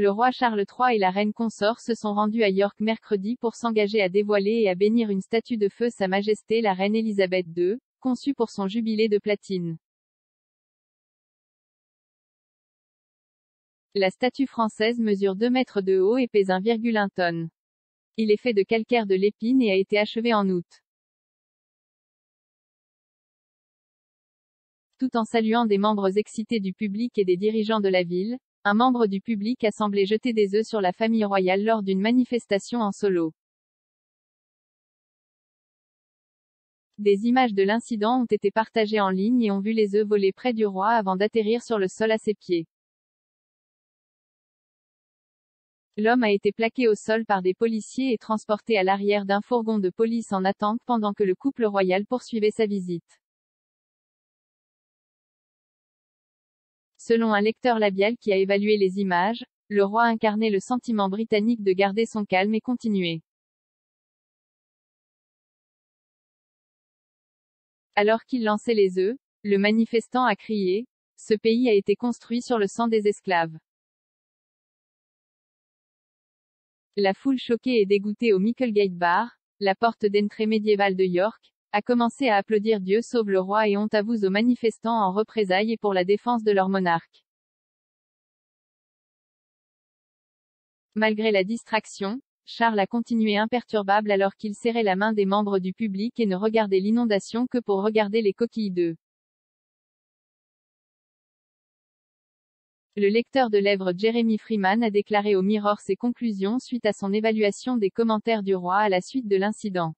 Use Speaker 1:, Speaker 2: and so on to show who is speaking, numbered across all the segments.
Speaker 1: Le roi Charles III et la reine consort se sont rendus à York mercredi pour s'engager à dévoiler et à bénir une statue de feu Sa Majesté la reine Elisabeth II, conçue pour son jubilé de platine. La statue française mesure 2 mètres de haut et pèse 1,1 tonne. Il est fait de calcaire de l'Épine et a été achevé en août. Tout en saluant des membres excités du public et des dirigeants de la ville, un membre du public a semblé jeter des œufs sur la famille royale lors d'une manifestation en solo. Des images de l'incident ont été partagées en ligne et ont vu les œufs voler près du roi avant d'atterrir sur le sol à ses pieds. L'homme a été plaqué au sol par des policiers et transporté à l'arrière d'un fourgon de police en attente pendant que le couple royal poursuivait sa visite. Selon un lecteur labial qui a évalué les images, le roi incarnait le sentiment britannique de garder son calme et continuer. Alors qu'il lançait les œufs, le manifestant a crié « Ce pays a été construit sur le sang des esclaves ». La foule choquée et dégoûtée au Micklegate Bar, la porte d'entrée médiévale de York, a commencé à applaudir Dieu sauve le roi et honte à vous aux manifestants en représailles et pour la défense de leur monarque. Malgré la distraction, Charles a continué imperturbable alors qu'il serrait la main des membres du public et ne regardait l'inondation que pour regarder les coquilles d'œufs. Le lecteur de lèvres Jeremy Freeman a déclaré au Mirror ses conclusions suite à son évaluation des commentaires du roi à la suite de l'incident.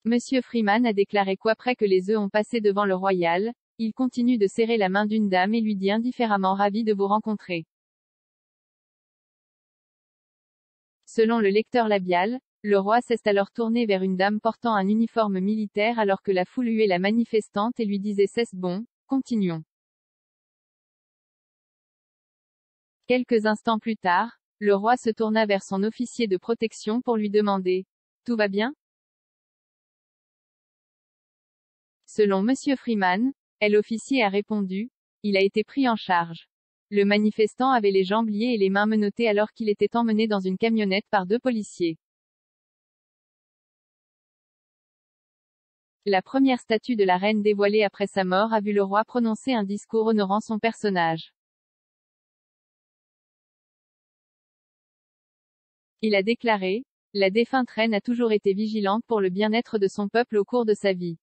Speaker 1: Monsieur Freeman a déclaré qu'après que les œufs ont passé devant le royal, il continue de serrer la main d'une dame et lui dit indifféremment ravi de vous rencontrer. Selon le lecteur labial, le roi s'est alors tourné vers une dame portant un uniforme militaire alors que la foule huait la manifestante et lui disait c'est bon, continuons. Quelques instants plus tard, le roi se tourna vers son officier de protection pour lui demander « Tout va bien ?» Selon Monsieur Freeman, l'officier a répondu « Il a été pris en charge. » Le manifestant avait les jambes liées et les mains menottées alors qu'il était emmené dans une camionnette par 2 policiers. La première statue de la reine dévoilée après sa mort a vu le roi prononcer un discours honorant son personnage. Il a déclaré « La défunte reine a toujours été vigilante pour le bien-être de son peuple au cours de sa vie.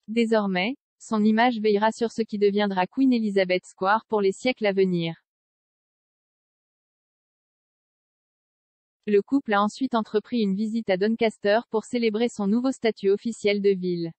Speaker 1: Désormais, son image veillera sur ce qui deviendra Queen Elizabeth Square pour les siècles à venir. » Le couple a ensuite entrepris une visite à Doncaster pour célébrer son nouveau statut officiel de ville.